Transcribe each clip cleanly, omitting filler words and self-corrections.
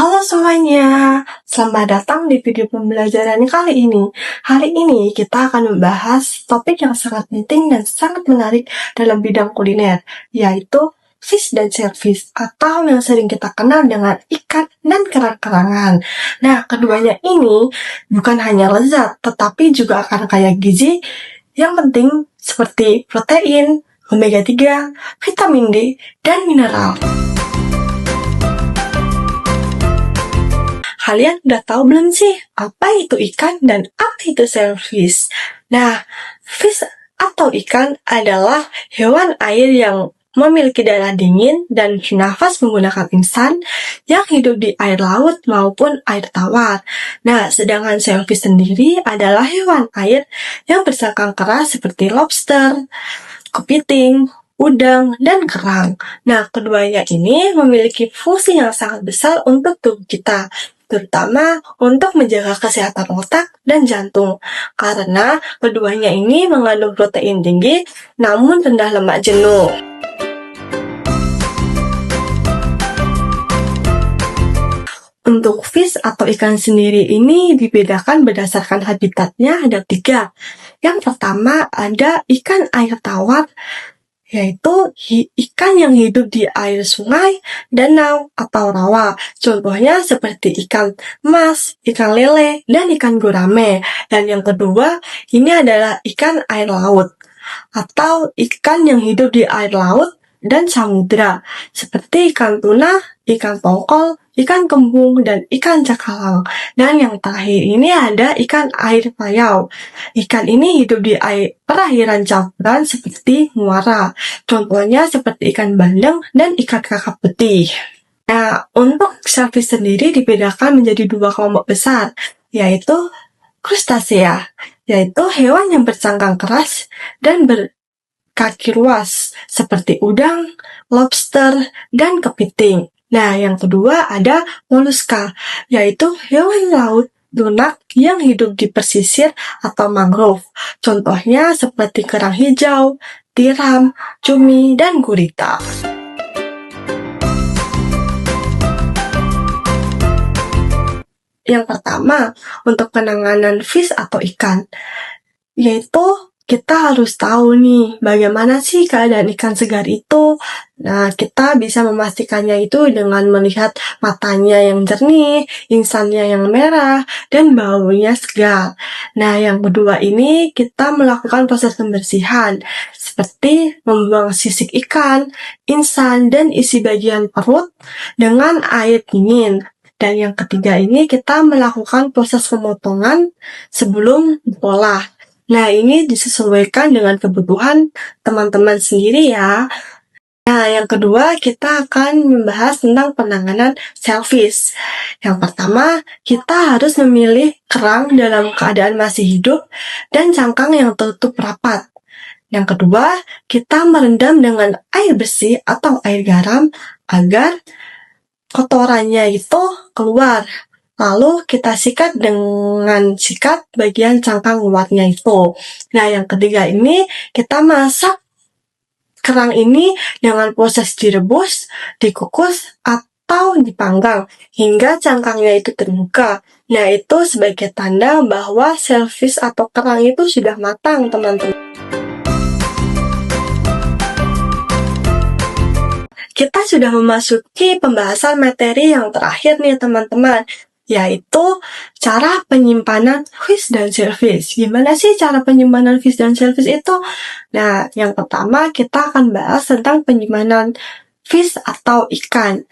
Halo semuanya, selamat datang di video pembelajaran kali ini. Hari ini kita akan membahas topik yang sangat penting dan sangat menarik dalam bidang kuliner, yaitu fish dan shellfish, atau yang sering kita kenal dengan ikan dan kerang-kerangan. Nah, keduanya ini bukan hanya lezat, tetapi juga akan kaya gizi yang penting seperti protein, omega 3, vitamin D, dan mineral. Kalian udah tahu belum sih apa itu ikan dan apa itu shellfish? Nah, fish atau ikan adalah hewan air yang memiliki darah dingin dan nafas menggunakan insan yang hidup di air laut maupun air tawar. Nah, sedangkan shellfish sendiri adalah hewan air yang bersangkang keras seperti lobster, kepiting, udang, dan kerang. Nah, keduanya ini memiliki fungsi yang sangat besar untuk tubuh kita, terutama untuk menjaga kesehatan otak dan jantung, karena keduanya ini mengandung protein tinggi namun rendah lemak jenuh. Untuk fish atau ikan sendiri ini dibedakan berdasarkan habitatnya ada 3. Yang pertama ada ikan air tawar, yaitu ikan yang hidup di air sungai, danau, atau rawa. Contohnya seperti ikan mas, ikan lele, dan ikan gurame. Dan yang kedua, ini adalah ikan air laut, atau ikan yang hidup di air laut dan samudra, seperti ikan tuna, ikan tongkol, ikan kembung, dan ikan cakalang. Dan yang terakhir ini ada ikan air payau. Ikan ini hidup di air perairan campuran seperti muara. Contohnya seperti ikan bandeng dan ikan kakap putih. Nah, untuk shellfish sendiri dibedakan menjadi 2 kelompok besar, yaitu krustasea, yaitu hewan yang bersangkang keras dan berkaki luas, seperti udang, lobster, dan kepiting. Nah, yang kedua ada moluska, yaitu hewan laut lunak yang hidup di pesisir atau mangrove. Contohnya seperti kerang hijau, tiram, cumi, dan gurita. Yang pertama, untuk penanganan fish atau ikan, yaitu kita harus tahu nih, bagaimana sih keadaan ikan segar itu. Nah, kita bisa memastikannya itu dengan melihat matanya yang jernih, insannya yang merah, dan baunya segar. Nah, yang kedua ini kita melakukan proses pembersihan, seperti membuang sisik ikan, insan, dan isi bagian perut dengan air dingin. Dan yang ketiga ini kita melakukan proses pemotongan sebelum diolah. Nah, ini disesuaikan dengan kebutuhan teman-teman sendiri ya. Nah, yang kedua kita akan membahas tentang penanganan shellfish. Yang pertama, kita harus memilih kerang dalam keadaan masih hidup dan cangkang yang tertutup rapat. Yang kedua, kita merendam dengan air bersih atau air garam agar kotorannya itu keluar. Lalu kita sikat dengan sikat bagian cangkang luarnya itu. Nah, yang ketiga ini kita masak kerang ini dengan proses direbus, dikukus, atau dipanggang hingga cangkangnya itu terbuka. Nah, itu sebagai tanda bahwa shellfish atau kerang itu sudah matang, teman-teman. Kita sudah memasuki pembahasan materi yang terakhir nih, teman-teman, yaitu cara penyimpanan fish dan shellfish. Gimana sih cara penyimpanan fish dan shellfish itu? Nah, yang pertama kita akan bahas tentang penyimpanan fish atau ikan.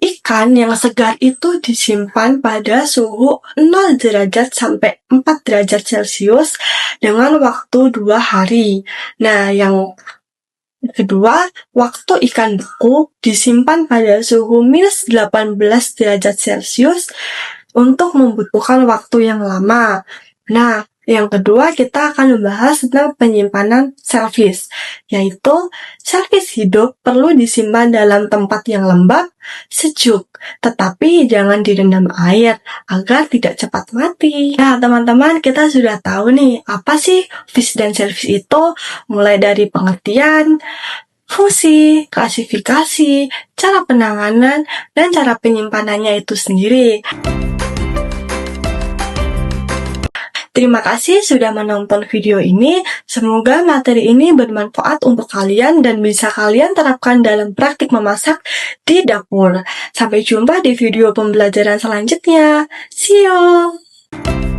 Ikan yang segar itu disimpan pada suhu 0 derajat sampai 4 derajat Celcius dengan waktu 2 hari. Nah, yang kedua, waktu ikan beku disimpan pada suhu minus 18 derajat Celcius untuk membutuhkan waktu yang lama. Nah, yang kedua kita akan membahas tentang penyimpanan shellfish, yaitu shellfish hidup perlu disimpan dalam tempat yang lembab, sejuk, tetapi jangan direndam air agar tidak cepat mati. Nah, teman-teman, kita sudah tahu nih apa sih fish dan shellfish itu, mulai dari pengertian, fungsi, klasifikasi, cara penanganan, dan cara penyimpanannya itu sendiri. Terima kasih sudah menonton video ini. Semoga materi ini bermanfaat untuk kalian dan bisa kalian terapkan dalam praktik memasak di dapur. Sampai jumpa di video pembelajaran selanjutnya. See you!